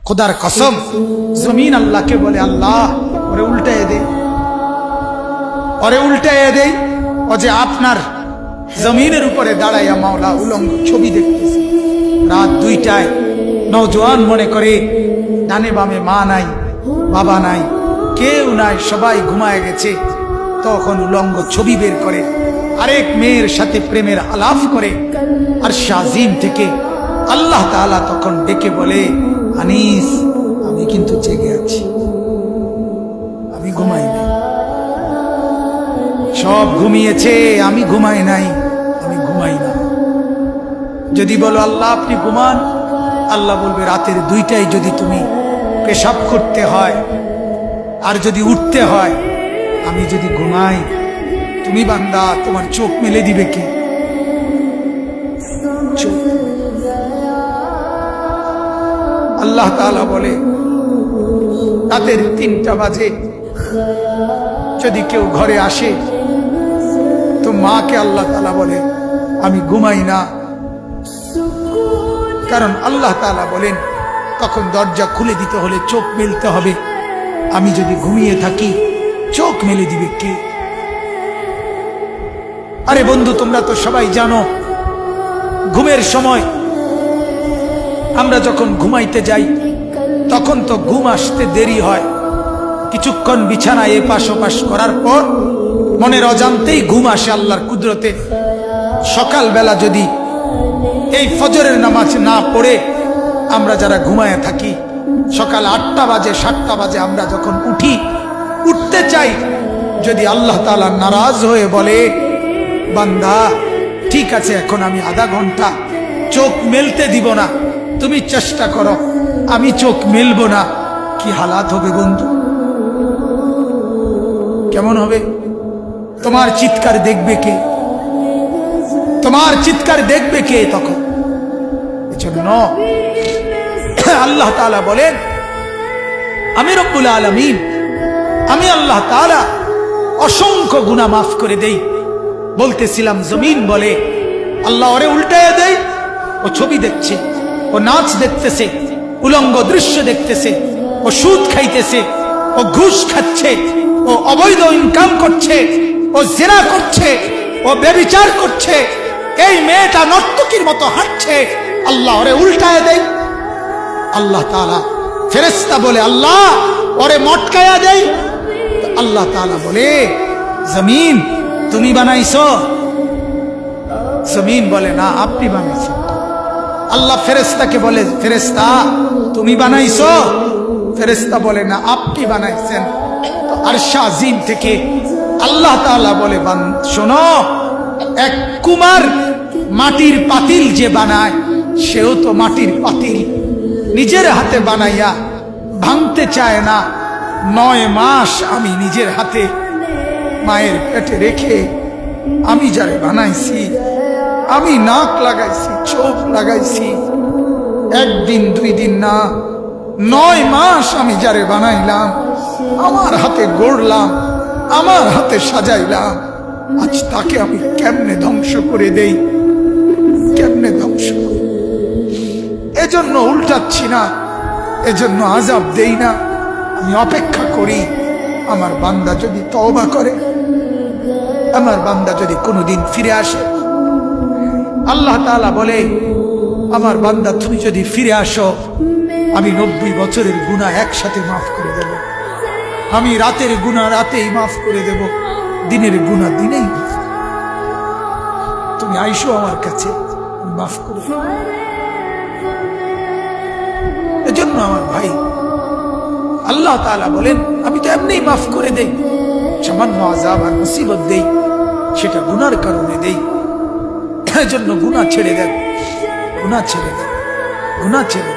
खुदार कसम जमीन अल्लाह के बोले अल्लाह ओरे उल्टाए दे ও যে আপনার জমিনের উপরে দাঁড়াইয়া মাওলা উলঙ্গ ছবি দেখতেছে। রাত 2টায় নওজোয়ান মনে করে ডানে বামে মা নাই বাবা নাই কেউ নাই, সবাই ঘুমায় গেছে। তখন উলঙ্গ ছবি বের করে আরেক মেয়ের সাথে প্রেমের আলাপ করে। আর শাজিম থেকে আল্লাহ তাআলা তখন ডেকে বলে আনিস আমি কিন্তু জেগে আছি, আমি ঘুমাই নাই। সব ঘুমিয়েছে, আমি ঘুমাই নাই, আমি ঘুমাই না। যদি বলো আল্লাহ আপনি ঘুমান, আল্লাহ বলবে রাতের 2টায় যদি তুমি পেশাব করতে হয় আর যদি উঠতে হয়, আমি যদি ঘুমাই, তুমি বান্দা তোমার চোখ মেলে দিবে কে? চোখ। আল্লাহ তাআলা বলে রাতের 3টা বাজে যদি কেউ ঘরে আসে তো মাকে আল্লাহ তাআলা বলে আমি ঘুমাই না, কারণ আল্লাহ তাআলা বলেন তখন দরজা খুলে দিতে হলে চোখ মেলতে হবে। আমি যদি ঘুমিয়ে থাকি চোখ মেলে দিবে কে? আরে বন্ধু তোমরা তো সবাই জানো ঘুমের সময় আমরা যখন ঘুমাইতে যাই তখন তো ঘুম আসতে দেরি হয়। কিছুক্ষণ বিছানায় এপাশ ওপাশ করার পর মনের অজান্তেই ঘুম আসে আল্লাহর কুদরতে। সকালবেলা যদি এই ফজরের নামাজ না পড়ে আমরা যারা ঘুমায় থাকি, সকাল 8টা বাজে 7টা বাজে আমরা যখন উঠতে চাই, যদি আল্লাহ তাআলা নারাজ হয়ে বলে বান্দা ঠিক আছে এখন আমি আধা ঘন্টা চোখ মেলতে দিব না, তুমি চেষ্টা করো, আমি চোখ মেলবো না, কি হালাত হবে বন্ধু? কেমন হবে? তোমার চিৎকার দেখবে কে? তোমার চিৎকার দেখবে কে তখন? এজন্য আল্লাহ তাআলা বলেন আমি রব্বুল আলামিন, আমি আল্লাহ তাআলা অসংখ্য গুনাহ মাফ করে দেই। বলতেছিলাম জমিন বলে আল্লাহ ওরে উল্টায় দেই, ও ছবি দেখছে, ও নাচ দেখতেছে, উলঙ্গ দৃশ্য দেখতেছে, ও সুদ খাইতেছে, ও ঘুষ খাচ্ছে, ও অবৈধ ইনকাম করছে, ও জিনা করছে, ও ব্যভিচার করছে, এই মেয়েটা নর্তকীর মতো হাঁটছে, আল্লাহ ওরে উল্টায় দেয়। আল্লাহ তাআলা ফেরেশতা বলে আল্লাহ ওরে মটকায়া দেয়। আল্লাহ তাআলা বলে জমিন তুমি বানাইছো? জমিন বলে না আপনি বানাইছেন। আল্লাহ ফেরেশতাকে বলে ফেরেশতা তুমি বানাইছো? ফেরেশতা বলে না আপনি বানাইছেন। আরশ আজিম থেকে আল্লাহ তাআলা বলে শোনো, এক কুমার মাটির পাতিল যে বানায় সেও তো মাটির পাতিল নিজের হাতে বানাইয়া ভাঙতে চায় না। 9 মাস আমি নিজের হাতে মায়ের পেটে রেখে আমি যারে বানাইছি, আমি নাক লাগাইছি, চোখ লাগাইছি, 1 দিন 2 দিন না, 9 মাস আমি যারে বানাইলাম, আমার হাতে গড়লাম, আমার হাতে সাজাইলাম, আজ তাকে আমি কেমনে ধ্বংস করে দেই? কেমনে ধ্বংস করি? এজন্য উল্টাচ্ছি না, এজন্য আযাব দেই না, আমি অপেক্ষা করি আমার বান্দা যদি তওবা করে, আমার বান্দা যদি কোনোদিন ফিরে আসে। আল্লাহ তাআলা বলে আমার বান্দা তুমি যদি ফিরে আসো, আমি 90 বছরের গুনাহ একসাথে মাফ করে দেব। আমি রাতের গুনাহ রাতেই মাফ করে দেব, দিনের গুনাহ দিনেই মাফ। তুমি আইসো আমার কাছে, মাফ করে দেব। এজন্য আমার ভাই আল্লাহ তাআলা বলেন আমি তো এমনিই মাফ করে দেই, সামান্য আযাব আর মুসিবত দেই, সেটা গুনার কারণে দেই। এজন্য গুনাহ ছেড়ে দেন, গুনাহ ছেড়ে দেন, গুনাহ ছেড়ে দেন।